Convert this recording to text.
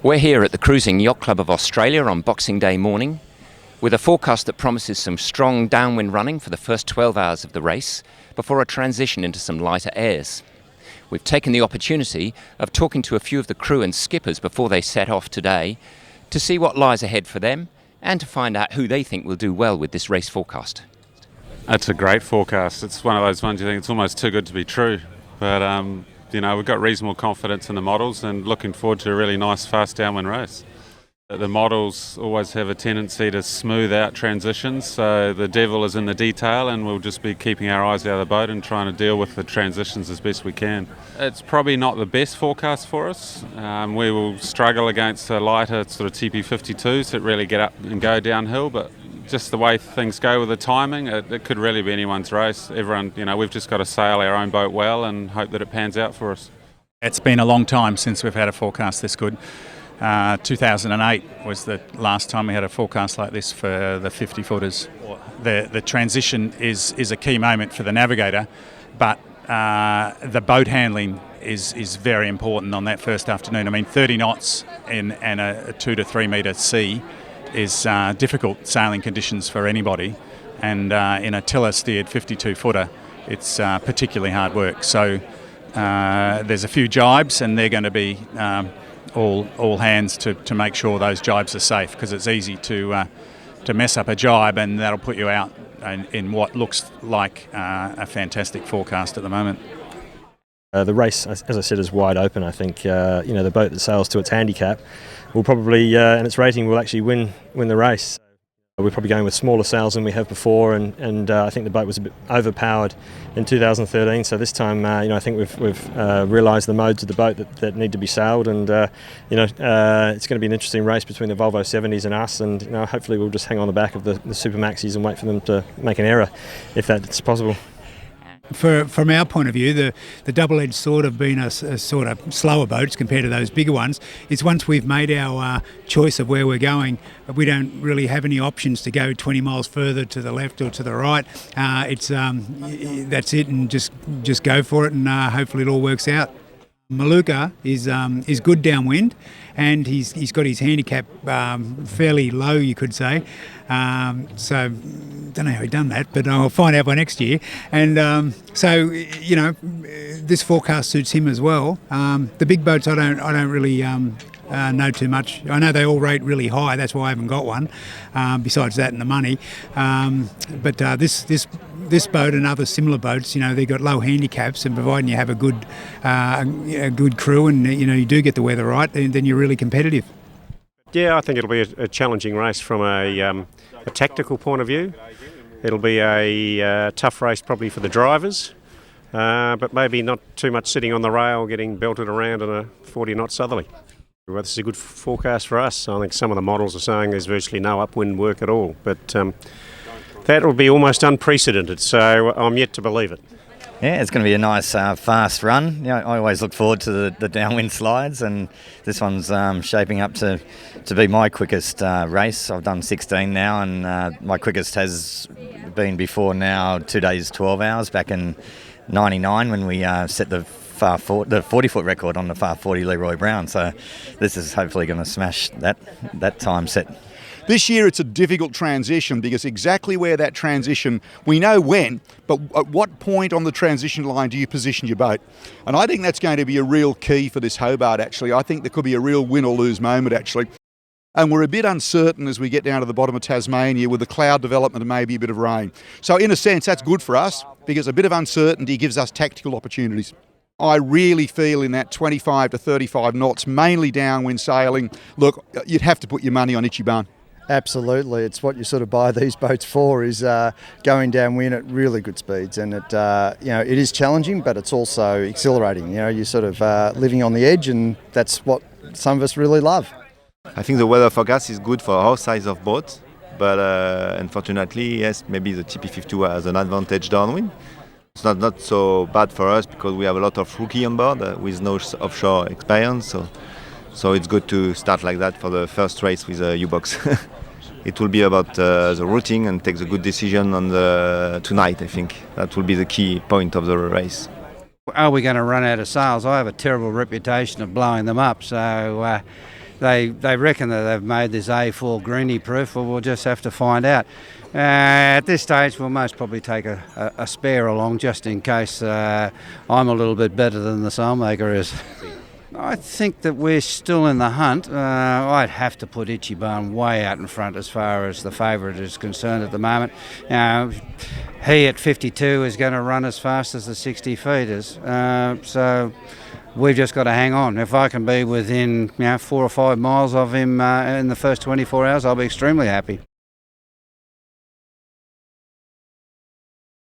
We're here at the Cruising Yacht Club of Australia on Boxing Day morning with a forecast that promises some strong downwind running for the first 12 hours of the race before a transition into some lighter airs. We've taken the opportunity of talking to a few of the crew and skippers before they set off today to see what lies ahead for them and to find out who they think will do well with this race forecast. That's a great forecast. It's one of those ones you think it's almost too good to be true. But, we've got reasonable confidence in the models and looking forward to a really nice, fast downwind race. The models always have a tendency to smooth out transitions, so the devil is in the detail and we'll just be keeping our eyes out of the boat and trying to deal with the transitions as best we can. It's probably not the best forecast for us. We will struggle against the lighter sort of TP52s that really get up and go downhill, but just the way things go with the timing, it could really be anyone's race. Everyone, we've just got to sail our own boat well and hope that it pans out for us. It's been a long time since we've had a forecast this good. 2008 was the last time we had a forecast like this for the 50-footers. The transition is a key moment for the navigator, but the boat handling is very important on that first afternoon. I mean, 30 knots and a 2 to 3 metre sea is difficult sailing conditions for anybody, and in a tiller-steered 52-footer, it's particularly hard work. So there's a few jibes, and they're going to be all hands to make sure those jibes are safe, because it's easy to mess up a jibe and that'll put you out in what looks like a fantastic forecast at the moment. The race, as I said, is wide open. I think the boat that sails to its handicap will probably, and its rating will actually win the race. We're probably going with smaller sails than we have before, and I think the boat was a bit overpowered in 2013. So this time, I think we've realised the modes of the boat that need to be sailed, and it's going to be an interesting race between the Volvo 70s and us, and hopefully we'll just hang on the back of the Super Maxis and wait for them to make an error, if that's possible. From our point of view, the double-edged sword of being a sort of slower boats compared to those bigger ones is once we've made our choice of where we're going, we don't really have any options to go 20 miles further to the left or to the right. That's it, and just go for it, and hopefully it all works out. Maluka is good downwind, and he's got his handicap fairly low, you could say. So don't know how he done that, but I'll find out by next year. And this forecast suits him as well. The big boats I don't really know too much. I know they all rate really high. That's why I haven't got one. Besides that and the money, but this boat and other similar boats, they've got low handicaps, and providing you have a good crew and you do get the weather right, then you're really competitive. Yeah, I think it'll be a challenging race from a tactical point of view. It'll be a tough race probably for the drivers, but maybe not too much sitting on the rail getting belted around in a 40-knot southerly. Well, this is a good forecast for us. I think some of the models are saying there's virtually no upwind work at all, but that will be almost unprecedented, so I'm yet to believe it. Yeah, it's going to be a nice fast run. I always look forward to the downwind slides, and this one's shaping up to be my quickest race. I've done 16 now, and my quickest has been before now 2 days 12 hours back in 99 when we set the 40-foot record on the far 40 Leroy Brown. So this is hopefully going to smash that time set. This year it's a difficult transition because exactly where that transition, we know when, but at what point on the transition line do you position your boat? And I think that's going to be a real key for this Hobart, actually. I think there could be a real win or lose moment, actually. And we're a bit uncertain as we get down to the bottom of Tasmania with the cloud development and maybe a bit of rain. So in a sense, that's good for us because a bit of uncertainty gives us tactical opportunities. I really feel in that 25 to 35 knots, mainly downwind sailing, look, you'd have to put your money on Ichiban. Absolutely, it's what you sort of buy these boats for, is going downwind at really good speeds, and it is challenging, but it's also exhilarating. You're sort of living on the edge, and that's what some of us really love. I think the weather forecast is good for our size of boat, but unfortunately, yes, maybe the TP52 has an advantage downwind. It's not so bad for us because we have a lot of rookie on board with no offshore experience, so it's good to start like that for the first race with a U-box. It will be about the routing and take the good decision on tonight. I think that will be the key point of the race. Are we going to run out of sails? I have a terrible reputation of blowing them up, so they reckon that they've made this A4 greenie proof. Well, we'll just have to find out. At this stage, we'll most probably take a spare along just in case I'm a little bit better than the sailmaker is. I think that we're still in the hunt. I'd have to put Ichiban way out in front as far as the favourite is concerned at the moment. He at 52 is going to run as fast as the 60 feeters. So we've just got to hang on. If I can be within 4 or 5 miles of him in the first 24 hours, I'll be extremely happy.